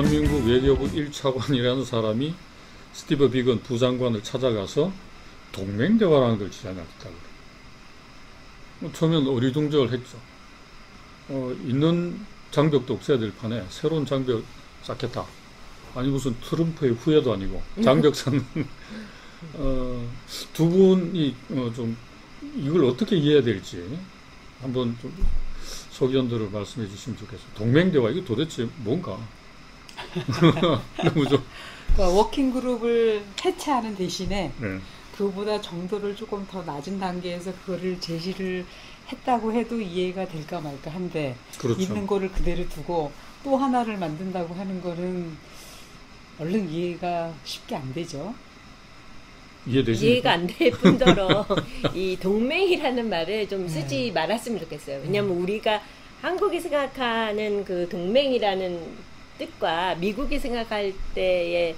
대한민국 외교부 1차관이라는 사람이 스티브 비건 부장관을 찾아가서 동맹대화라는 걸 주장했다고 그래요. 처음엔 어리둥절 했죠. 있는 장벽도 없애야 될 판에 새로운 장벽 쌓겠다. 아니 무슨 트럼프의 후예도 아니고 장벽 쌓는 두 분이 좀 이걸 어떻게 이해해야 될지 한번 좀 소견들을 말씀해 주시면 좋겠어요. 동맹대화 이게 도대체 뭔가? 너무 좀 그러니까 워킹 그룹을 해체하는 대신에 네. 그보다 정도를 조금 더 낮은 단계에서 그거를 제시를 했다고 해도 이해가 될까 말까 한데 그렇죠. 있는 거를 그대로 두고 또 하나를 만든다고 하는 거는 얼른 이해가 쉽게 안 되죠. 이해되십니까? 이해가 안 될 뿐더러 이 동맹이라는 말을 좀 쓰지 말았으면 좋겠어요. 왜냐하면 우리가 한국이 생각하는 그 동맹이라는 뜻과 미국이 생각할 때의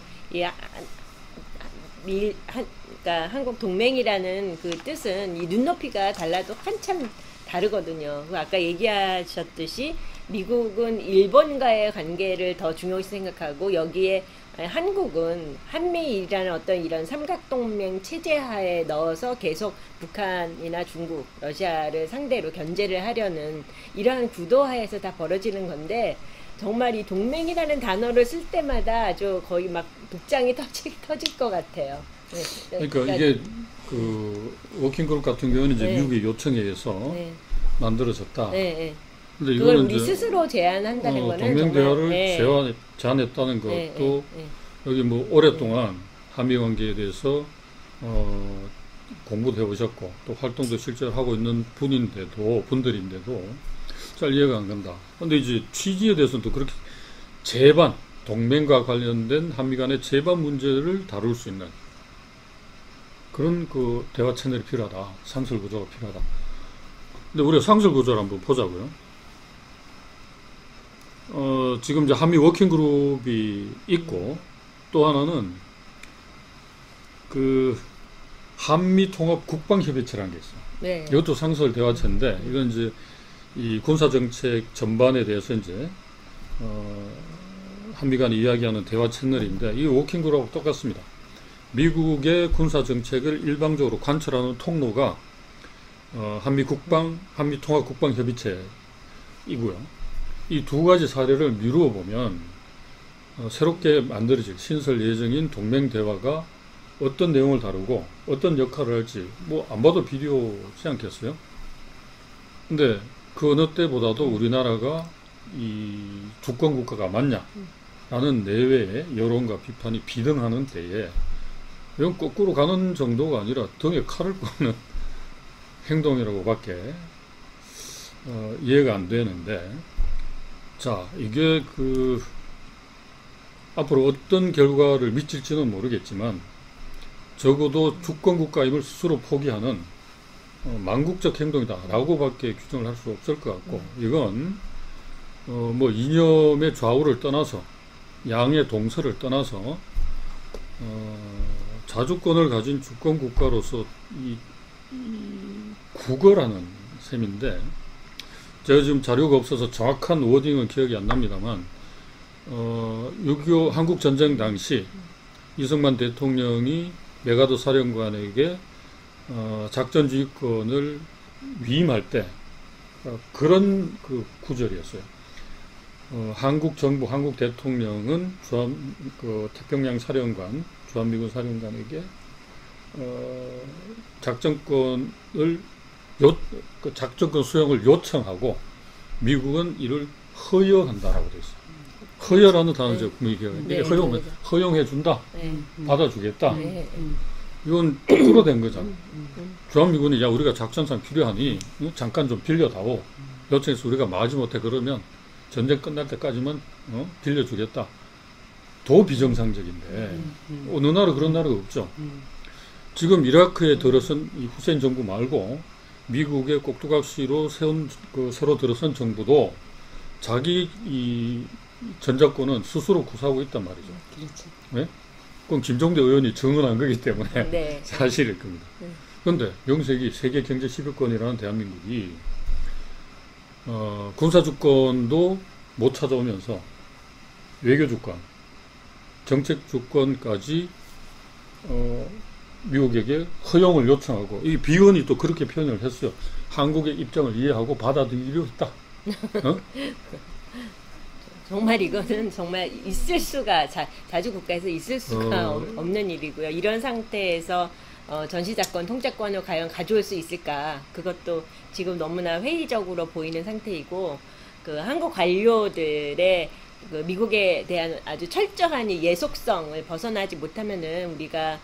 그러니까 한국 동맹이라는 그 뜻은 이 눈높이가 달라도 한참 다르거든요. 아까 얘기하셨듯이 미국은 일본과의 관계를 더 중요시 생각하고 여기에 한국은 한미일이라는 어떤 이런 삼각동맹 체제하에 넣어서 계속 북한이나 중국, 러시아를 상대로 견제를 하려는 이러한 구도하에서 다 벌어지는 건데 정말 이 동맹이라는 단어를 쓸 때마다 아주 거의 막 복장이 터질 것 같아요. 네. 그러니까 이게 그 워킹그룹 같은 경우는 이제 네. 미국의 요청에 의해서 네. 만들어졌다. 네, 네. 근데 그걸 이거는 우리 이제 스스로 제안한다는 거는 동맹 대화를 정말, 네. 제안했다는 것도 네, 네, 네. 여기 뭐 오랫동안 한미 관계에 대해서 공부도 해오셨고 또 활동도 실제로 하고 있는 분들인데도 잘 이해가 안 간다. 근데 이제 취지에 대해서는 또 그렇게 제반 동맹과 관련된 한미 간의 제반 문제를 다룰 수 있는 그런 그 대화 채널이 필요하다. 상설 구조가 필요하다. 근데 우리가 상설 구조를 한번 보자고요. 지금 이제 한미 워킹 그룹이 있고 또 하나는 그 한미 통합 국방협의체라는 게 있어요. 네. 이것도 상설 대화체인데 이건 이제 이 군사 정책 전반에 대해서 이제 한미 간에 이야기하는 대화 채널인데 이 워킹 그룹하고 똑같습니다. 미국의 군사 정책을 일방적으로 관철하는 통로가 한미 통합 국방 협의체이고요. 이 두 가지 사례를 미루어 보면 새롭게 만들어질 신설 예정인 동맹 대화가 어떤 내용을 다루고 어떤 역할을 할지 뭐 안 봐도 비디오지 않겠어요? 근데 그 어느 때보다도 우리나라가 이 주권 국가가 맞냐라는 내외의 여론과 비판이 비등하는 때에 이건 거꾸로 가는 정도가 아니라 등에 칼을 꽂는 행동이라고밖에 이해가 안 되는데, 자 이게 그 앞으로 어떤 결과를 미칠지는 모르겠지만 적어도 주권 국가임을 스스로 포기하는 망국적 행동이다라고밖에 규정을 할 수 없을 것 같고, 이건 뭐 이념의 좌우를 떠나서 양의 동서를 떠나서 자주권을 가진 주권 국가로서 이 국어라는 셈인데, 제가 지금 자료가 없어서 정확한 워딩은 기억이 안 납니다만 6.25 한국 전쟁 당시 이승만 대통령이 메가더 사령관에게 작전 지휘권을 위임할 때 그런 그 구절이었어요. 한국 정부, 한국 대통령은 태평양 사령관, 주한미군 사령관에게 작전권 수용을 요청하고 미국은 이를 허여한다라고 되어 있어요. 허여라는 단어 제가 분명히 기억해요. 허용은 허용해준다, 받아주겠다. 이건 거꾸로 된 거잖아. 주한미군이 야 우리가 작전상 필요하니 잠깐 좀 빌려다오. 요청해서 우리가 마지못해 그러면 전쟁 끝날 때까지만 빌려주겠다. 더 비정상적인데 어느 나라 그런 나라가 없죠. 지금 이라크에 들어선 이 후세인 정부 말고 미국의 꼭두각시로 새로 들어선 정부도 자기 이 전작권은 스스로 구사하고 있단 말이죠. 그렇죠. 네? 그건 김종대 의원이 증언한 거기 때문에 네. 사실일 겁니다. 그런데 명색이 세계 경제 10위권이라는 대한민국이 군사주권도 못 찾아오면서 외교 주권, 정책 주권까지 미국에게 허용을 요청하고 이 비건이 또 그렇게 표현을 했어요. 한국의 입장을 이해하고 받아들이려 했다. 정말 이거는 정말 있을 수가 자주 국가에서 있을 수가 없는 일이고요. 이런 상태에서 전시자권, 통제권을 과연 가져올 수 있을까? 그것도 지금 너무나 회의적으로 보이는 상태이고 그 한국 관료들의 그 미국에 대한 아주 철저한 이 예속성을 벗어나지 못하면은 우리가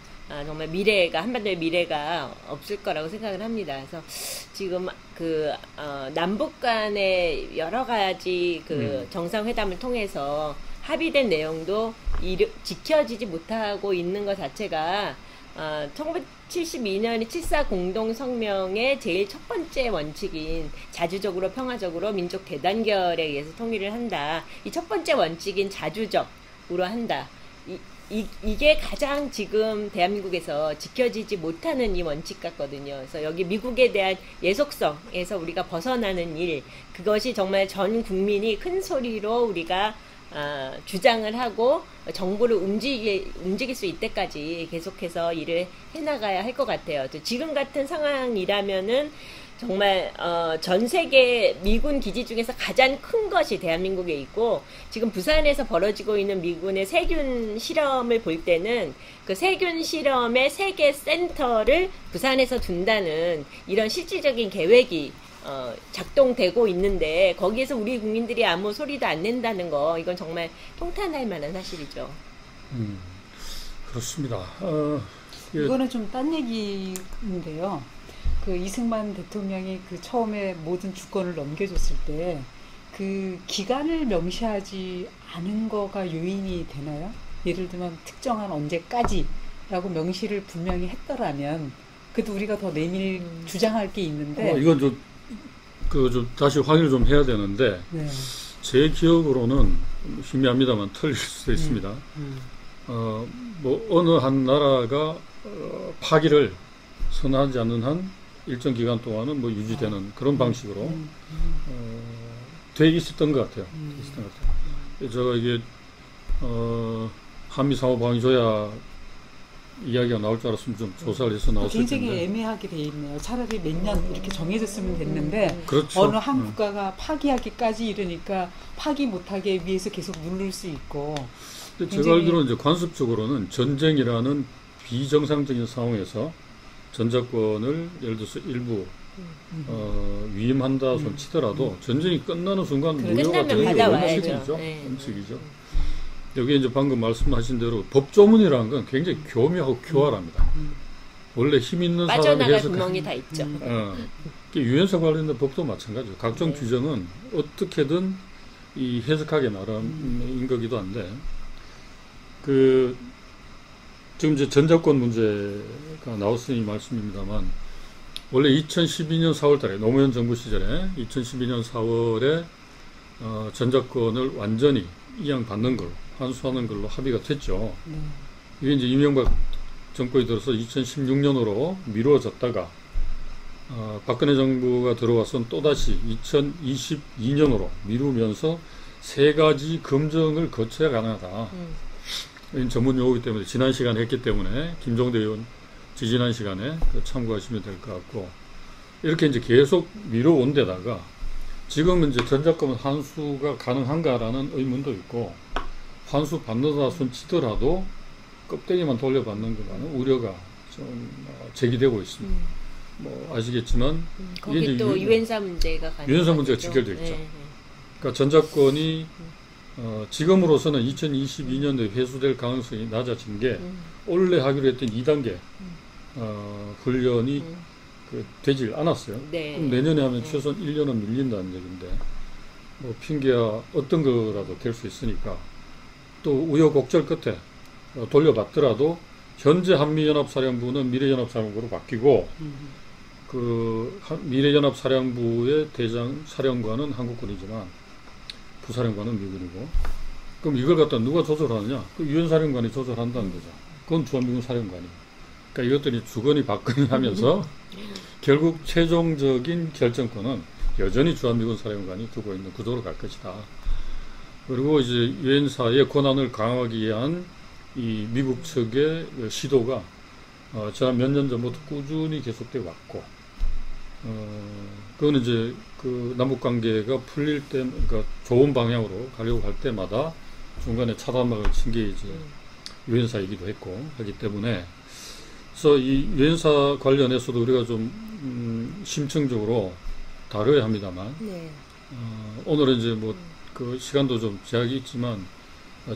정말 한반도의 미래가 없을 거라고 생각을 합니다. 그래서 지금 남북 간의 여러 가지 정상회담을 통해서 합의된 내용도 지켜지지 못하고 있는 것 자체가 1972년의 7.4 공동성명의 제일 첫 번째 원칙인 자주적으로 평화적으로 민족 대단결에 의해서 통일을 한다. 이 첫 번째 원칙인 자주적으로 한다. 이게 가장 지금 대한민국에서 지켜지지 못하는 이 원칙 같거든요. 그래서 여기 미국에 대한 예속성에서 우리가 벗어나는 일, 그것이 정말 전 국민이 큰 소리로 우리가 주장을 하고 정부를 움직일 수 있때까지 계속해서 일을 해나가야 할 것 같아요. 지금 같은 상황이라면은 정말 전 세계 미군 기지 중에서 가장 큰 것이 대한민국에 있고 지금 부산에서 벌어지고 있는 미군의 세균 실험을 볼 때는 그 세균 실험의 세계 센터를 부산에서 둔다는 이런 실질적인 계획이 작동되고 있는데 거기에서 우리 국민들이 아무 소리도 안 낸다는 거 이건 정말 통탄할 만한 사실이죠. 그렇습니다. 이거는 좀 딴 얘기인데요. 그 이승만 대통령이 그 처음에 모든 주권을 넘겨줬을 때 그 기간을 명시하지 않은 거가 요인이 되나요? 예를 들면 특정한 언제까지라고 명시를 분명히 했더라면 그래도 우리가 더 내밀 주장할 게 있는데 이건 좀 다시 확인을 좀 해야 되는데 네. 제 기억으로는 희미합니다만 틀릴 수도 있습니다. 뭐 어느 한 나라가 파기를 선언하지 않는 한 일정 기간 동안은 뭐 유지되는 그런 방식으로 돼 있었던 것 같아요. 제가 이게 한미 상호 방위 조약 이야기가 나올 줄 알았으면 좀 조사를 해서 나왔을 텐데 굉장히 애매하게 돼 있네요. 차라리 몇 년 이렇게 정해졌으면 됐는데 그렇죠. 어느 한 국가가 파기하기까지 이러니까 파기 못하게 위해서 계속 누를 수 있고. 제가 알기로는 이제 관습적으로는 전쟁이라는 비정상적인 상황에서 전자권을 예를 들어서 일부 위임한다 손 치더라도 전쟁이 끝나는 순간 무효가 되는 게 원칙이죠. 원칙이죠. 여기 이제 방금 말씀하신 대로 법조문이라는 건 굉장히 교묘하고 교활합니다. 원래 힘 있는 사람이 빠져나갈 구멍이 다 있죠. 유엔사 관련된 법도 마찬가지죠. 각종 규정은 어떻게든 이 해석하기 나름인 거기도 한데 지금 이제 전자권 문제가 나왔으니 말씀입니다만 원래 2012년 4월달에 노무현 정부 시절에 2012년 4월에 전자권을 완전히 이양받는 걸로 환수하는 걸로 합의가 됐죠. 이게 이제 이명박 정권이 들어서 2016년으로 미뤄졌다가 박근혜 정부가 들어와서 또다시 2022년으로 미루면서 세 가지 검증을 거쳐야 가능하다. 전문 용어이기 때문에 지난 시간에 했기 때문에 김종대 의원 지지난 시간에 참고하시면 될 것 같고 이렇게 이제 계속 미뤄온 데다가 지금은 이제 전자권 환수가 가능한가라는 의문도 있고 환수 받는다 손 치더라도 껍데기만 돌려받는 거라는 우려가 좀 제기되고 있습니다. 뭐 아시겠지만 거기 이게 또 유엔사 문제가 직결되어 있죠. 그러니까 전자권이 지금으로서는 2022년도에 회수될 가능성이 낮아진 게 원래 하기로 했던 2단계 훈련이 되질 않았어요. 그럼 내년에 하면 최소한 1년은 밀린다는 얘기인데 뭐 핑계야 어떤 거라도 될 수 있으니까 또 우여곡절 끝에 돌려받더라도 현재 한미연합사령부는 미래연합사령부로 바뀌고 미래연합사령부의 대장 사령관은 한국군이지만 부사령관은 미군이고 그럼 이걸 갖다 누가 조절하느냐? 그 유엔사령관이 조절한다는 거죠. 그건 주한미군 사령관이. 그러니까 이것들이 주거니 받거니 하면서 결국 최종적인 결정권은 여전히 주한미군 사령관이 두고 있는 구도로 갈 것이다. 그리고 이제 유엔사의 권한을 강화하기 위한 이 미국 측의 시도가 지난 몇 년 전부터 꾸준히 계속되어 왔고, 그거는 이제 그 남북 관계가 풀릴 때, 그러니까 좋은 방향으로 가려고 할 때마다 중간에 차단막을 친 게 이제 유엔사이기도 했고 하기 때문에, 그래서 이 유엔사 관련해서도 우리가 좀 심층적으로 다뤄야 합니다만, 네. 오늘은 이제 뭐 그 시간도 좀 제약이 있지만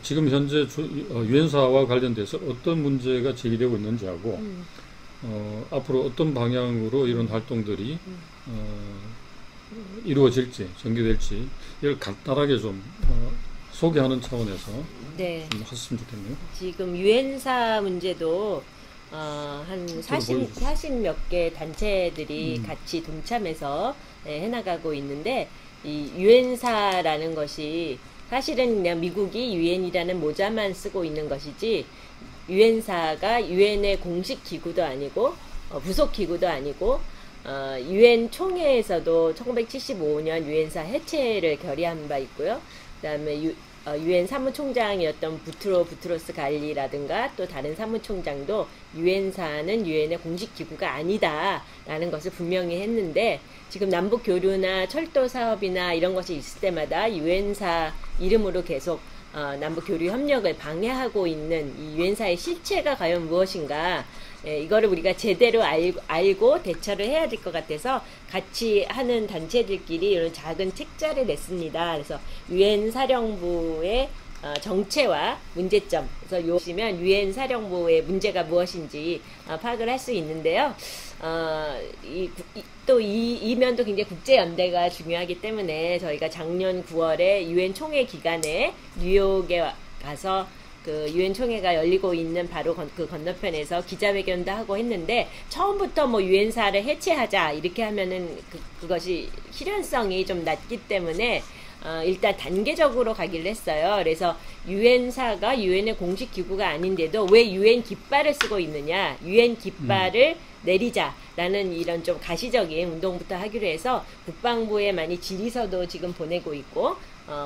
지금 현재 유엔사와 관련돼서 어떤 문제가 제기되고 있는지하고 앞으로 어떤 방향으로 이런 활동들이 이루어질지 전개될지 이걸 간단하게 좀 소개하는 차원에서 네. 좀 하셨으면 좋겠네요. 지금 유엔사 문제도 한 40 몇 개 단체들이 같이 동참해서 해나가고 있는데, 이 유엔사라는 것이 사실은 그냥 미국이 유엔이라는 모자만 쓰고 있는 것이지, 유엔사가 유엔의 공식 기구도 아니고 부속 기구도 아니고, 유엔 총회에서도 1975년 유엔사 해체를 결의한 바 있고요. 그다음에 유엔 사무총장이었던 부트로스 갈리라든가 또 다른 사무총장도 유엔사는 유엔의 공식 기구가 아니다라는 것을 분명히 했는데, 지금 남북 교류나 철도 사업이나 이런 것이 있을 때마다 유엔사 이름으로 계속 남북 교류 협력을 방해하고 있는 이 유엔사의 실체가 과연 무엇인가, 이거를 우리가 제대로 알고 대처를 해야 될 것 같아서 같이 하는 단체들끼리 이런 작은 책자를 냈습니다. 그래서 유엔 사령부의 정체와 문제점, 그래서 요시면 유엔 사령부의 문제가 무엇인지 파악을 할 수 있는데요. 또 이 면도 굉장히 국제연대가 중요하기 때문에 저희가 작년 9월에 유엔 총회 기간에 뉴욕에 가서 그 유엔 총회가 열리고 있는 바로 그 건너편에서 기자회견도 하고 했는데, 처음부터 뭐 유엔사를 해체하자 이렇게 하면은 그것이 실현성이 좀 낮기 때문에 일단 단계적으로 가기로 했어요. 그래서 유엔사가 유엔의 공식 기구가 아닌데도 왜 유엔 깃발을 쓰고 있느냐, 유엔 깃발을 내리자라는 이런 좀 가시적인 운동부터 하기로 해서 국방부에 많이 질의서도 지금 보내고 있고,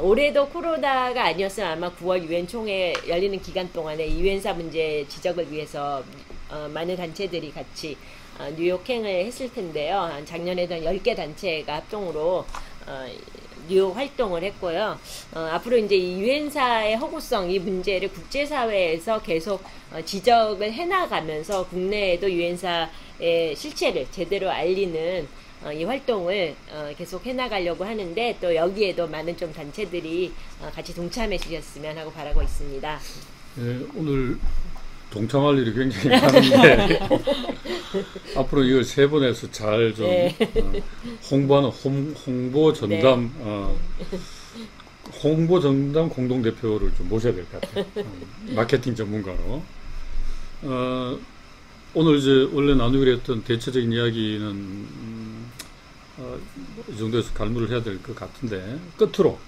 올해도 코로나가 아니었으면 아마 9월 유엔 총회 열리는 기간 동안에 유엔사 문제 지적을 위해서 많은 단체들이 같이 뉴욕행을 했을 텐데요. 작년에도 10개 단체가 합동으로 뉴욕 활동을 했고요. 앞으로 이제 이 유엔사의 허구성, 이 문제를 국제사회에서 계속 지적을 해나가면서 국내에도 유엔사의 실체를 제대로 알리는 이 활동을 계속 해나가려고 하는데, 또 여기에도 많은 좀 단체들이 같이 동참해 주셨으면 하고 바라고 있습니다. 네, 오늘 동참할 일이 굉장히 많은데 앞으로 이걸 세 번에서 잘 좀 홍보하는 홍보 전담 홍보 전담 공동 대표를 좀 모셔야 될 것 같아요. 마케팅 전문가로. 오늘 이제 원래 나누기로 했던 대체적인 이야기는 이 정도에서 갈무를 해야 될 것 같은데, 끝으로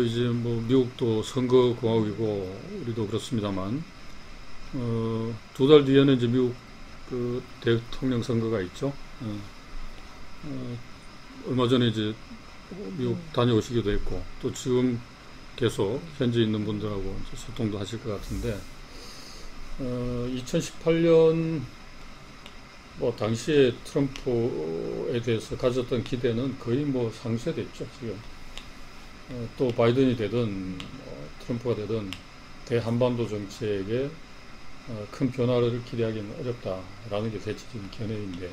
이제 뭐 미국도 선거 공화국이고 우리도 그렇습니다만, 2달 뒤에는 이제 미국 그 대통령 선거가 있죠. 얼마 전에 이제 미국 다녀오시기도 했고, 또 지금 계속 현재 있는 분들하고 이제 소통도 하실 것 같은데, 2018년 뭐 당시에 트럼프에 대해서 가졌던 기대는 거의 뭐 상쇄됐죠. 지금 또 바이든이 되든 트럼프가 되든 대한반도 정책에 큰 변화를 기대하기는 어렵다라는 게 대체적인 견해인데,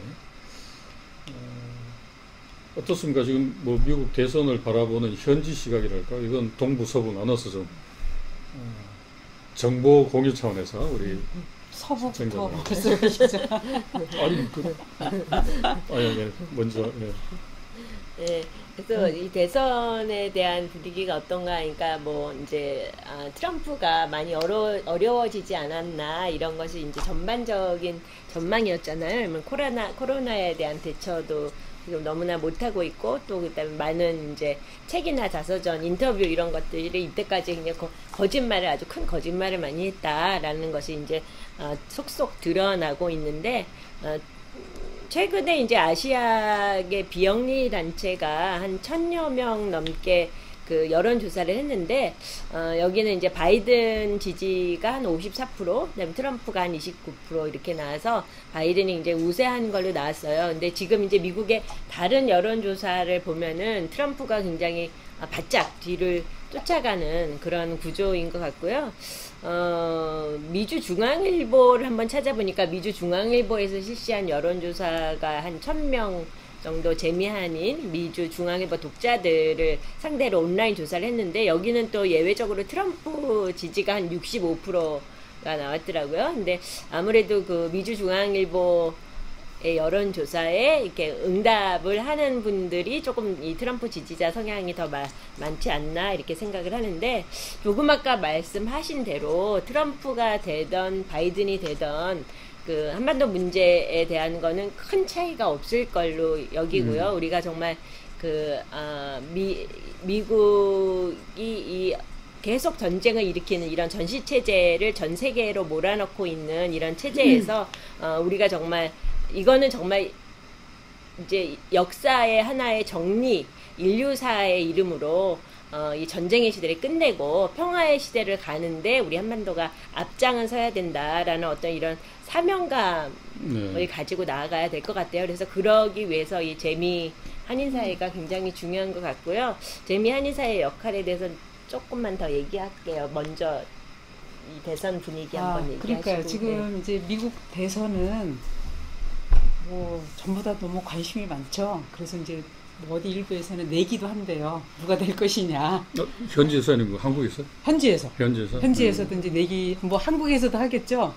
어떻습니까? 지금 뭐 미국 대선을 바라보는 현지 시각이랄까, 이건 동부 서부 나눠서 좀 정보 공유 차원에서 우리 서부부터 말씀하시죠. 아니 네, 먼저. 네, 그래서 이 대선에 대한 분위기가 어떤가, 그러니까 뭐 이제 트럼프가 많이 어려워지지 않았나, 이런 것이 이제 전반적인 전망이었잖아요. 코로나에 대한 대처도 지금 너무나 못하고 있고, 또 그다음에 많은 이제 책이나 자서전, 인터뷰 이런 것들이 이때까지 그냥 거짓말을, 아주 큰 거짓말을 많이 했다라는 것이 이제 속속 드러나고 있는데, 최근에 이제 아시아계 비영리 단체가 한 1000여 명 넘게 그 여론조사를 했는데, 여기는 이제 바이든 지지가 한 54%, 그다음에 트럼프가 한 29% 이렇게 나와서 바이든이 이제 우세한 걸로 나왔어요. 근데 지금 이제 미국의 다른 여론조사를 보면은 트럼프가 굉장히 바짝 뒤를 쫓아가는 그런 구조인 것 같고요. 미주중앙일보를 한번 찾아보니까 미주중앙일보에서 실시한 여론조사가 한 1000명 정도 재미한인 미주중앙일보 독자들을 상대로 온라인 조사를 했는데, 여기는 또 예외적으로 트럼프 지지가 한 65%가 나왔더라고요. 근데 아무래도 그 미주중앙일보 여론조사에 이렇게 응답을 하는 분들이 조금 이 트럼프 지지자 성향이 더 많지 않나 이렇게 생각을 하는데, 조금 아까 말씀하신 대로 트럼프가 되던 바이든이 되던 그 한반도 문제에 대한 거는 큰 차이가 없을 걸로 여기고요. 우리가 정말 그 미국이 이 계속 전쟁을 일으키는 이런 전시 체제를 전 세계로 몰아넣고 있는 이런 체제에서 우리가 정말 이거는 정말 이제 역사의 하나의 정리, 인류사의 이름으로 이 전쟁의 시대를 끝내고 평화의 시대를 가는데 우리 한반도가 앞장을 서야 된다라는 어떤 이런 사명감을 가지고 나아가야 될 것 같아요. 그래서 그러기 위해서 이 재미 한인사회가 굉장히 중요한 것 같고요. 재미 한인사회 역할에 대해서 조금만 더 얘기할게요. 먼저 이 대선 분위기 한번 얘기하시고. 그러니까요. 지금 이제 미국 대선은 뭐 전부 다 너무 관심이 많죠. 그래서 이제 어디 일부에서는 내기도 한대요. 누가 될 것이냐. 현지에서 아니고 한국에서? 현지에서도 이제 내기, 뭐 한국에서도 하겠죠.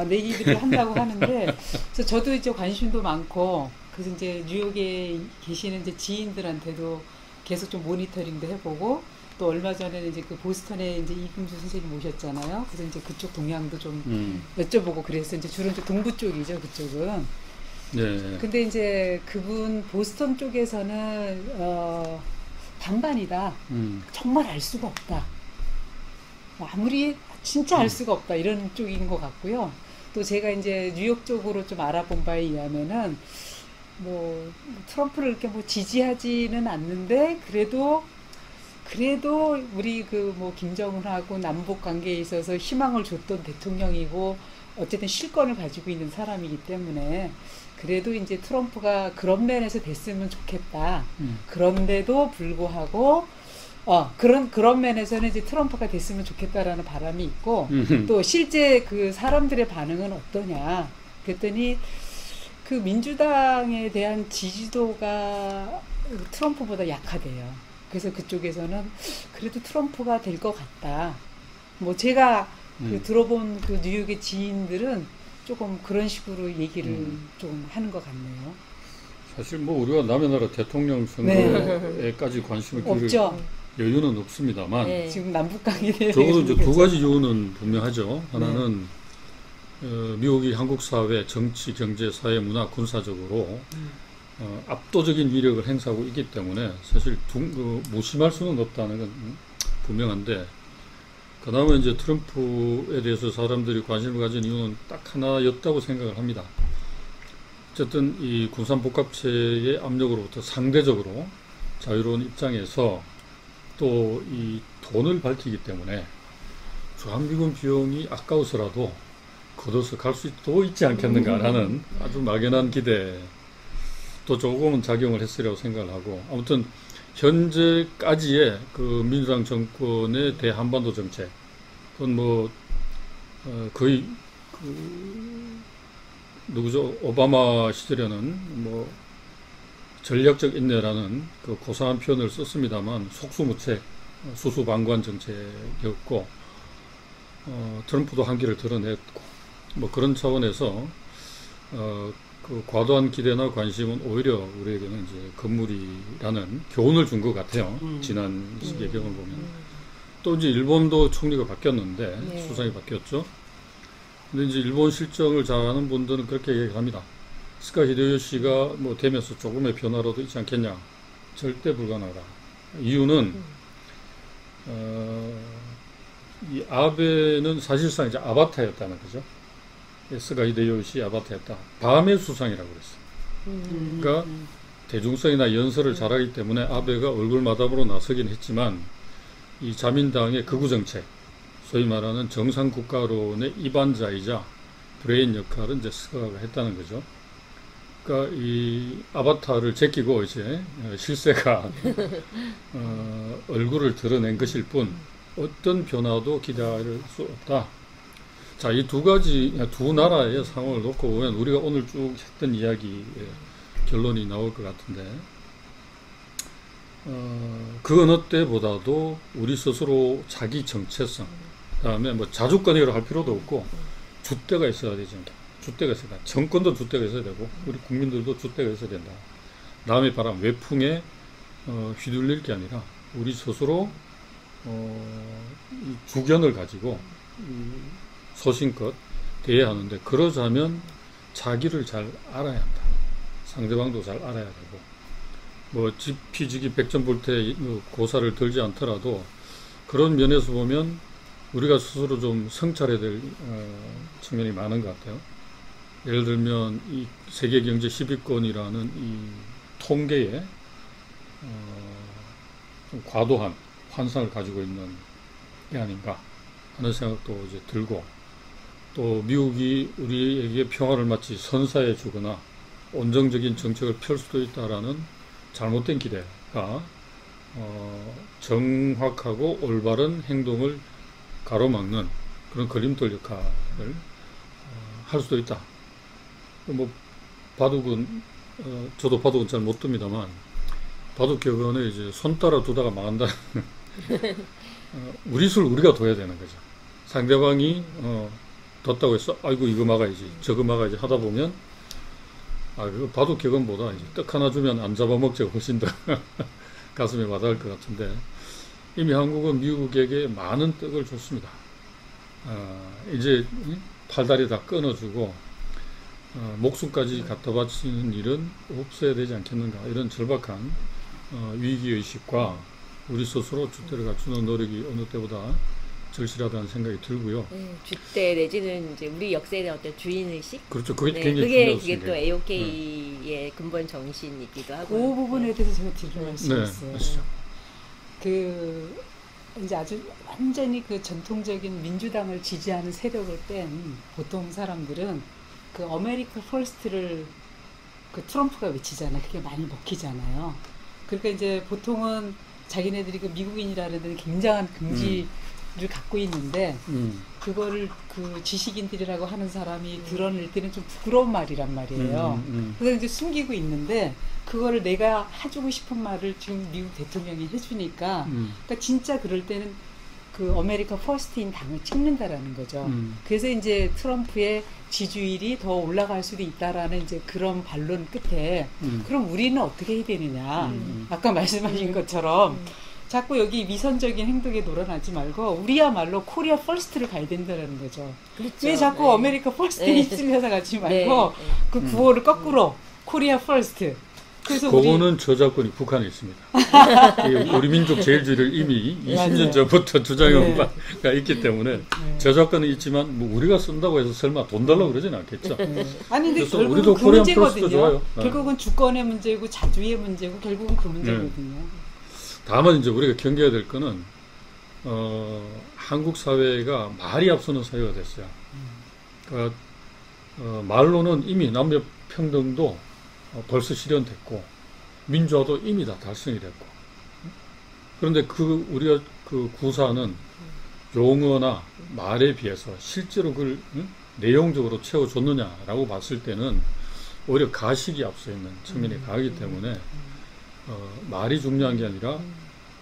내기들을 한다고 하는데, 그래서 저도 이제 관심도 많고, 그래서 이제 뉴욕에 계시는 이제 지인들한테도 계속 좀 모니터링도 해보고, 또 얼마 전에는 이제 그 보스턴에 이제 이금주 선생님 오셨잖아요. 그래서 이제 그쪽 동향도 좀 여쭤보고 그래서 이제 주로 이제 동부 쪽이죠, 그쪽은. 네. 근데 이제 그분 보스턴 쪽에서는 반반이다. 정말 알 수가 없다. 아무리 진짜 알 수가 없다 이런 쪽인 것 같고요. 또 제가 이제 뉴욕 쪽으로 좀 알아본 바에 의하면은 뭐 트럼프를 이렇게 뭐 지지하지는 않는데 그래도 우리 그 뭐 김정은하고 남북 관계에 있어서 희망을 줬던 대통령이고 어쨌든 실권을 가지고 있는 사람이기 때문에 그래도 이제 트럼프가 그런 면에서 됐으면 좋겠다. 그런데도 불구하고 그런 면에서는 이제 트럼프가 됐으면 좋겠다라는 바람이 있고 또 실제 그 사람들의 반응은 어떠냐. 그랬더니 그 민주당에 대한 지지도가 트럼프보다 약하대요. 그래서 그쪽에서는 그래도 트럼프가 될 것 같다. 뭐 제가 그 들어본 그 뉴욕의 지인들은 조금 그런 식으로 얘기를 좀 하는 것 같네요. 사실 뭐 우리가 남의 나라 대통령 선거에까지 관심을 기울일 여유는 없습니다만 지금 남북 관계에 적어도 이제 두 가지 이유는 분명하죠. 하나는 미국이 한국 사회, 정치, 경제, 사회, 문화, 군사적으로 압도적인 위력을 행사하고 있기 때문에 사실 무심할 수는 없다는 건 분명한데, 그다음에 이제 트럼프에 대해서 사람들이 관심을 가진 이유는 딱 하나였다고 생각을 합니다. 어쨌든 이 군산복합체의 압력으로부터 상대적으로 자유로운 입장에서 또 이 돈을 밝히기 때문에 주한미군 비용이 아까워서라도 걷어서 갈 수도 있지 않겠는가라는 아주 막연한 기대 또 조금은 작용을 했으리라고 생각을 하고, 아무튼 현재까지의 그 민주당 정권의 대한반도 정책, 그건 뭐 거의 누구죠? 오바마 시절에는 뭐 전략적 인내라는 그 고상한 표현을 썼습니다만 속수무책, 수수방관 정책이었고, 트럼프도 한계를 드러냈고, 뭐 그런 차원에서 그 과도한 기대나 관심은 오히려 우리에게는 이제 건물이라는 교훈을 준 것 같아요. 지난 시기의 경험을 보면. 또 이제 일본도 총리가 바뀌었는데 수상이 바뀌었죠. 근데 이제 일본 실정을 잘 아는 분들은 그렇게 얘기합니다. 스가 히데요시가 뭐 되면서 조금의 변화라도 있지 않겠냐? 절대 불가능하다. 이유는 이 아베는 사실상 이제 아바타였다는 거죠. 스가 히데요시 아바타였다. 밤의 수상이라고 그랬어요. 그러니까 대중성이나 연설을 잘하기 때문에 아베가 얼굴 마담으로 나서긴 했지만 이 자민당의 극우 정책, 소위 말하는 정상 국가론의 이반자이자 브레인 역할은 이제 스가가 했다는 거죠. 그러니까 이 아바타를 제끼고 이제 실세가 얼굴을 드러낸 것일 뿐 어떤 변화도 기대할 수 없다. 자, 이 두 나라의 상황을 놓고 보면 우리가 오늘 쭉 했던 이야기의 결론이 나올 것 같은데, 그 어느 때보다도 우리 스스로 자기 정체성, 그다음에 뭐 자주권이라 할 필요도 없고 줏대가 있어야 되지 않겠. 줏대가 있어야 된다. 정권도 줏대가 있어야 되고 우리 국민들도 줏대가 있어야 된다. 남의 바람, 외풍에 휘둘릴 게 아니라 우리 스스로 이 주견을 가지고 소신껏 대해야 하는데, 그러자면 자기를 잘 알아야 한다. 상대방도 잘 알아야 되고, 뭐 지피지기 백전불태 고사를 들지 않더라도 그런 면에서 보면 우리가 스스로 좀 성찰해야 될 측면이 많은 것 같아요. 예를 들면 이 세계경제 10위권이라는 이 통계에 좀 과도한 환상을 가지고 있는 게 아닌가 하는 생각도 이제 들고, 또 미국이 우리에게 평화를 마치 선사해 주거나 온정적인 정책을 펼 수도 있다라는 잘못된 기대가 정확하고 올바른 행동을 가로막는 그런 걸림돌 역할을 할 수도 있다. 뭐 바둑은 저도 바둑은 잘 못 둡니다만 바둑 격언에 이제 손 따라 두다가 망한다. 우리 술 우리가 둬야 되는 거죠. 상대방이 뒀다고 해서 아이고 이거 막아야지 저거 막아야지 하다 보면 그 바둑 격언보다 이제 떡 하나 주면 안 잡아먹자가 훨씬 더 가슴에 와닿을 것 같은데, 이미 한국은 미국에게 많은 떡을 줬습니다. 이제 팔다리 다 끊어주고 목숨까지 갖다 바치는 일은 없어야 되지 않겠는가, 이런 절박한 위기의식과 우리 스스로 줏대를 갖추는 노력이 어느 때보다 절실하다는 생각이 들고요. 줏대 내지는 이제 우리 역사의 어떤 주인의식? 그렇죠. 그게 네, 굉장히 그게 또 AOK의 근본 정신이기도 하고. 그 부분에 대해서 제가 드릴 말씀이 있어요. 하시죠. 그 이제 아주 완전히 그 전통적인 민주당을 지지하는 세력을 뺀 보통 사람들은 그 아메리카 퍼스트를 그 트럼프가 외치잖아요. 그게 많이 먹히잖아요. 그러니까 이제 보통은 자기네들이 그 미국인이라는 데는 굉장한 긍지를 갖고 있는데 그거를 그 지식인들이라고 하는 사람이 드러낼 때는 좀 부끄러운 말이란 말이에요. 그래서 이제 숨기고 있는데 그거를 내가 해주고 싶은 말을 지금 미국 대통령이 해주니까 그러니까 진짜 그럴 때는 그 아메리카 퍼스트인 당을 찍는다라는 거죠. 그래서 이제 트럼프의 지지율이 더 올라갈 수도 있다라는 이제 그런 반론 끝에 그럼 우리는 어떻게 해야 되느냐. 아까 말씀하신 것처럼 자꾸 여기 위선적인 행동에 놀아나지 말고 우리야말로 코리아 퍼스트를 가야 된다는 거죠. 그렇죠. 왜 자꾸 아메리카 퍼스트에 있으려서 가지 말고 그 구호를 거꾸로 코리아 퍼스트. 그래서 그거는 저작권이 북한에 있습니다. 우리 민족 제일주의를 이미 20년 전부터 주장해 바가 있기 때문에 저작권은 있지만 뭐 우리가 쓴다고 해서 설마 돈 달라고 그러지는 않겠죠. 아니 근데 그래서 결국은 우리도 그 코리안 문제거든요. 플러스도 좋아요. 결국은 주권의 문제고 자주의 문제고 결국은 그 문제거든요. 다만 이제 우리가 경계해야 될 거는 한국 사회가 말이 앞서는 사회가 됐어요. 그러니까 말로는 이미 남녀 평등도 벌써 실현됐고 민주화도 이미 다 달성이 됐고, 그런데 우리가 그 구사는 용어나 말에 비해서 실제로 그걸 내용적으로 채워줬느냐라고 봤을 때는 오히려 가식이 앞서 있는 측면이 강하기 때문에 말이 중요한 게 아니라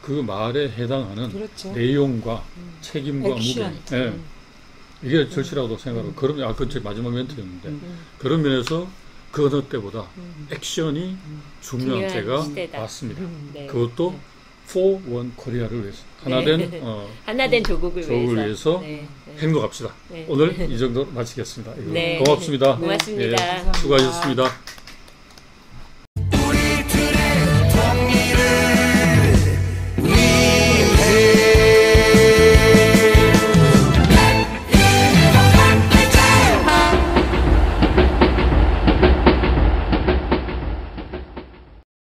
그 말에 해당하는 그렇죠. 내용과 책임과 무게, 이게 절실하다고 생각하고, 그런 그건 제 마지막 멘트였는데 그런 면에서 그 어느 때보다 액션이 중요한 때가 시대다. 왔습니다. 네. 그것도 for one 코리아를 위해서 하나된 조국을 위해서 네. 행동합시다. 네. 오늘 이 정도로 마치겠습니다. 네. 고맙습니다. 고맙습니다. 수고하셨습니다.